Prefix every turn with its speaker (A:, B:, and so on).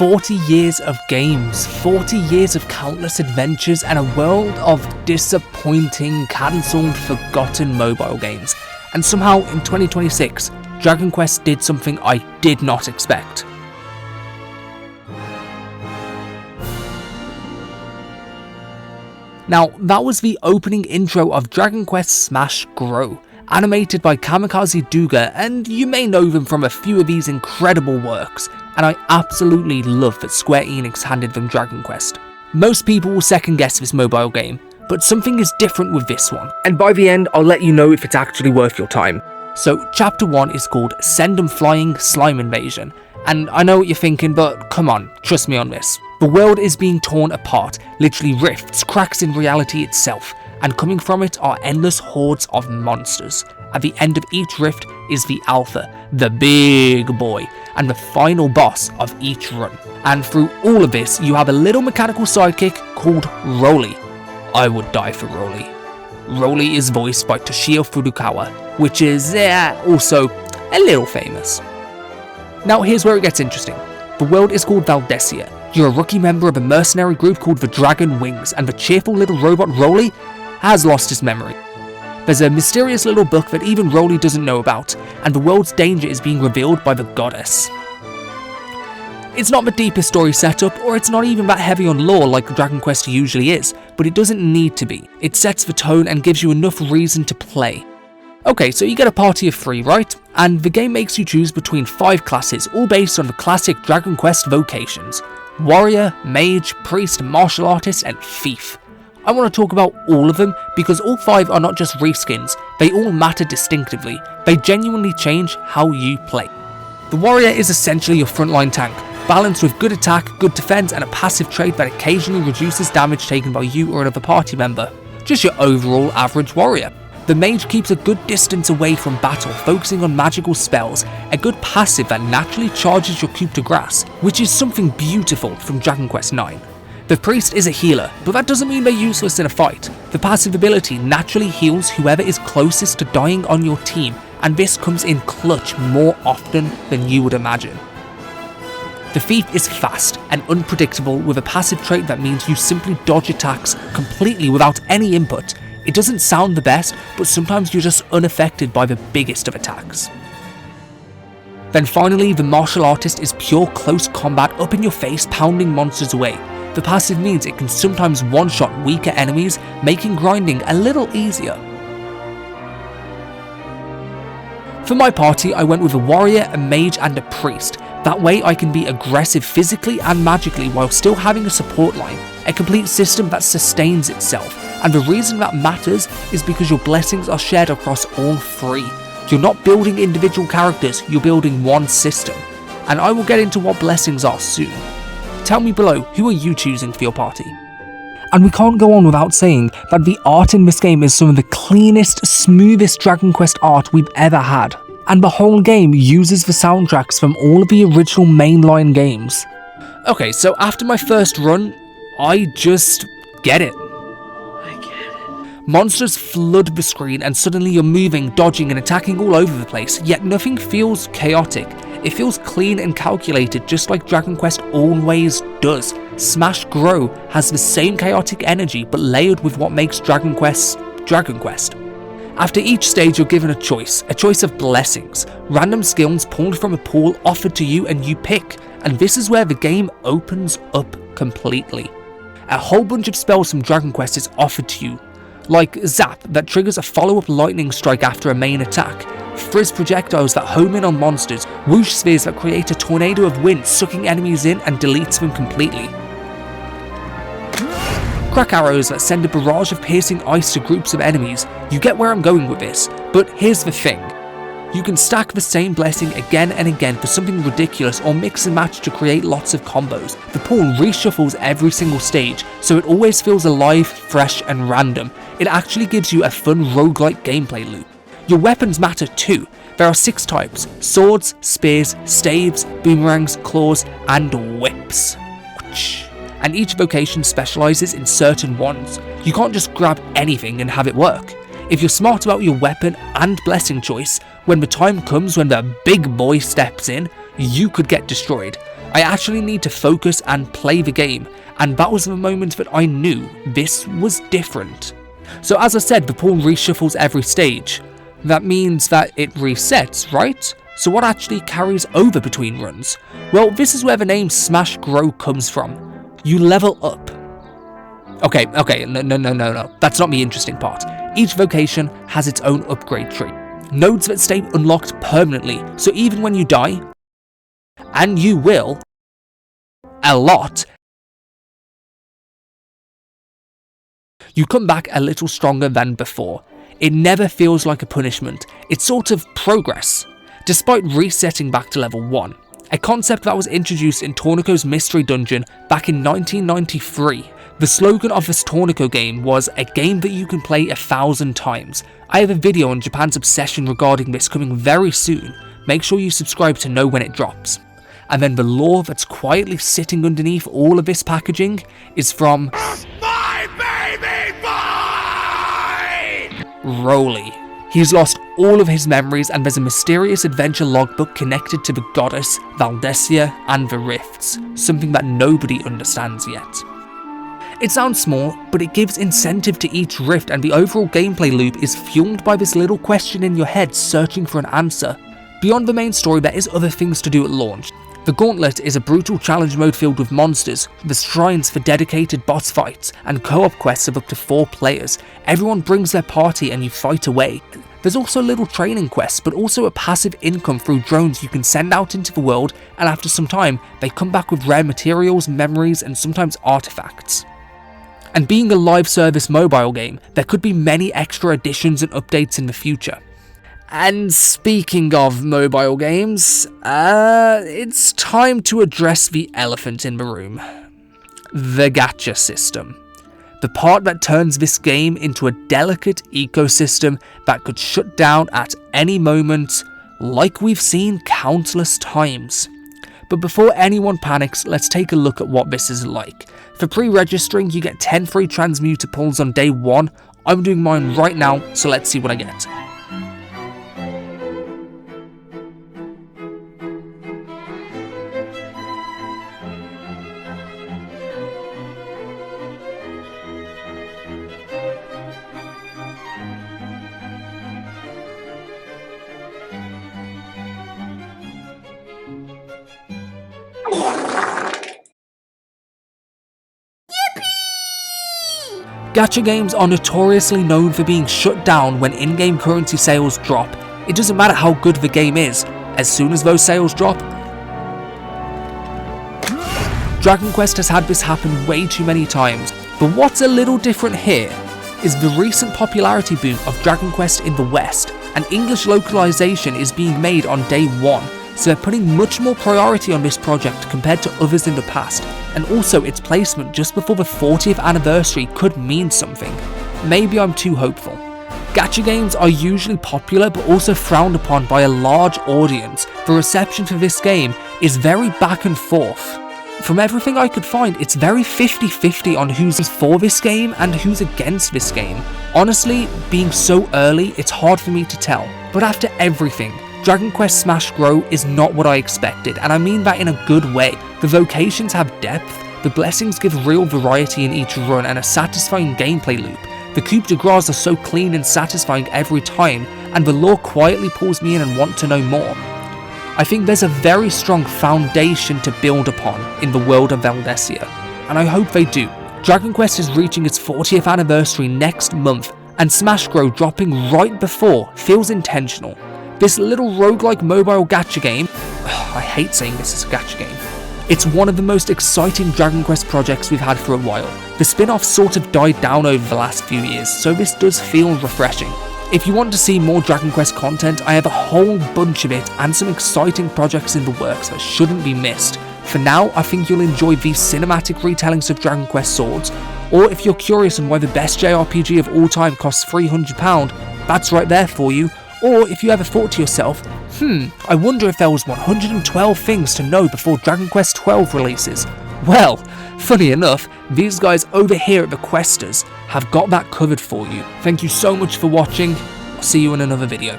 A: 40 years of games, 40 years of countless adventures, and a world of disappointing, cancelled, forgotten mobile games. And somehow in 2026, Dragon Quest did something I did not expect. Now, that was the opening intro of Dragon Quest Smash Grow, animated by Kamikaze Douga, and you may know them from a few of these incredible works, and I absolutely love that Square Enix handed them Dragon Quest. Most people will second guess this mobile game, but something is different with this one, and by the end I'll let you know if it's actually worth your time. So chapter 1 is called Send 'em Flying Slime Invasion, and I know what you're thinking, but come on, trust me on this. The world is being torn apart, literally rifts, cracks in reality itself, and coming from it are endless hordes of monsters. At the end of each rift is the Alpha, the big boy, and the final boss of each run. And through all of this, you have a little mechanical sidekick called Roly. I would die for Roly. Roly is voiced by Toshio Furukawa, which is also a little famous. Now here's where it gets interesting. The world is called Valdesia. You're a rookie member of a mercenary group called the Dragon Wings, and the cheerful little robot Roly has lost his memory. There's a mysterious little book that even Roly doesn't know about, and the world's danger is being revealed by the goddess. It's not the deepest story setup, or it's not even that heavy on lore like Dragon Quest usually is, but it doesn't need to be. It sets the tone and gives you enough reason to play. Okay, so you get a party of 3, right? And the game makes you choose between 5 classes, all based on the classic Dragon Quest vocations: Warrior, Mage, Priest, Martial Artist, and Thief. I want to talk about all of them because all 5 are not just reskins, they all matter distinctively. They genuinely change how you play. The Warrior is essentially your frontline tank, balanced with good attack, good defense, and a passive trait that occasionally reduces damage taken by you or another party member. Just your overall average warrior. The Mage keeps a good distance away from battle, focusing on magical spells, a good passive that naturally charges your Coup de Grâce, which is something beautiful from Dragon Quest IX. The Priest is a healer, but that doesn't mean they're useless in a fight. The passive ability naturally heals whoever is closest to dying on your team, and this comes in clutch more often than you would imagine. The Thief is fast and unpredictable with a passive trait that means you simply dodge attacks completely without any input. It doesn't sound the best, but sometimes you're just unaffected by the biggest of attacks. Then finally, the Martial Artist is pure close combat, up in your face, pounding monsters away. The passive means it can sometimes one-shot weaker enemies, making grinding a little easier. For my party, I went with a Warrior, a Mage, and a Priest. That way I can be aggressive physically and magically while still having a support line, a complete system that sustains itself. And the reason that matters is because your blessings are shared across all 3. You're not building individual characters, you're building one system. And I will get into what blessings are soon. Tell me below, who are you choosing for your party? And we can't go on without saying that the art in this game is some of the cleanest, smoothest Dragon Quest art we've ever had. And the whole game uses the soundtracks from all of the original mainline games. Okay, so after my first run, I just get it. Monsters flood the screen and suddenly you're moving, dodging and attacking all over the place, yet nothing feels chaotic. It feels clean and calculated just like Dragon Quest always does. Smash Grow has the same chaotic energy but layered with what makes Dragon Quest Dragon Quest. After each stage you're given a choice of blessings, random skills pulled from a pool offered to you and you pick, and this is where the game opens up completely. A whole bunch of spells from Dragon Quest is offered to you, like Zap that triggers a follow-up lightning strike after a main attack, Frizz projectiles that home in on monsters, Whoosh spheres that create a tornado of wind sucking enemies in and deletes them completely, Crack arrows that send a barrage of piercing ice to groups of enemies. You get where I'm going with this, but here's the thing. You can stack the same blessing again and again for something ridiculous or mix and match to create lots of combos. The pool reshuffles every single stage, so it always feels alive, fresh and random. It actually gives you a fun roguelike gameplay loop. Your weapons matter too. There are 6 types: swords, spears, staves, boomerangs, claws and whips. And each vocation specialises in certain ones. You can't just grab anything and have it work. If you're smart about your weapon and blessing choice, when the time comes when the big boy steps in, you could get destroyed. I actually need to focus and play the game, and that was the moment that I knew this was different. So as I said, the pool reshuffles every stage. That means that it resets, right? So what actually carries over between runs? Well, this is where the name Smash Grow comes from. You level up. Okay, no, that's not the interesting part. Each vocation has its own upgrade tree. Nodes that stay unlocked permanently, so even when you die, and you will, a lot, you come back a little stronger than before. It never feels like a punishment, it's sort of progress, despite resetting back to level 1. A concept that was introduced in Tornico's Mystery Dungeon back in 1993. The slogan of this Tornico game was, "A game that you can play 1,000 times." I have a video on Japan's obsession regarding this coming very soon. Make sure you subscribe to know when it drops. And then the lore that's quietly sitting underneath all of this packaging is from My Baby Boy! Roly. He's lost all of his memories, and there's a mysterious adventure logbook connected to the goddess, Valdesia, and the rifts, something that nobody understands yet. It sounds small, but it gives incentive to each rift, and the overall gameplay loop is fueled by this little question in your head searching for an answer. Beyond the main story, there is other things to do at launch. The Gauntlet is a brutal challenge mode filled with monsters, the shrines for dedicated boss fights, and co-op quests of up to 4 players. Everyone brings their party and you fight away. There's also little training quests, but also a passive income through drones you can send out into the world, and after some time, they come back with rare materials, memories, and sometimes artifacts. And being a live service mobile game, there could be many extra additions and updates in the future. And speaking of mobile games, it's time to address the elephant in the room. The gacha system. The part that turns this game into a delicate ecosystem that could shut down at any moment, like we've seen countless times. But before anyone panics, let's take a look at what this is like. For pre-registering, you get 10 free transmuter pulls on day 1. I'm doing mine right now, so let's see what I get. Gacha games are notoriously known for being shut down when in-game currency sales drop. It doesn't matter how good the game is, as soon as those sales drop. Dragon Quest has had this happen way too many times, but what's a little different here is the recent popularity boom of Dragon Quest in the West. An English localization is being made on day 1, so they're putting much more priority on this project compared to others in the past, and also its placement just before the 40th anniversary could mean something. Maybe I'm too hopeful. Gacha games are usually popular but also frowned upon by a large audience. The reception for this game is very back and forth. From everything I could find, it's very 50-50 on who's for this game and who's against this game. Honestly, being so early, it's hard for me to tell. But after everything, Dragon Quest Smash Grow is not what I expected, and I mean that in a good way. The vocations have depth, the blessings give real variety in each run and a satisfying gameplay loop. The Coup de Grâce are so clean and satisfying every time, and the lore quietly pulls me in and want to know more. I think there's a very strong foundation to build upon in the world of Valdesia, and I hope they do. Dragon Quest is reaching its 40th anniversary next month, and Smash Grow dropping right before feels intentional. This little roguelike mobile gacha game, I hate saying this is a gacha game, it's one of the most exciting Dragon Quest projects we've had for a while. The spin-off sort of died down over the last few years, so this does feel refreshing. If you want to see more Dragon Quest content, I have a whole bunch of it and some exciting projects in the works that shouldn't be missed. For now, I think you'll enjoy these cinematic retellings of Dragon Quest Swords, or if you're curious on why the best JRPG of all time costs £300, that's right there for you. Or if you ever thought to yourself, I wonder if there was 112 things to know before Dragon Quest XII releases. Well, funny enough, these guys over here at the Questers have got that covered for you. Thank you so much for watching. I'll see you in another video.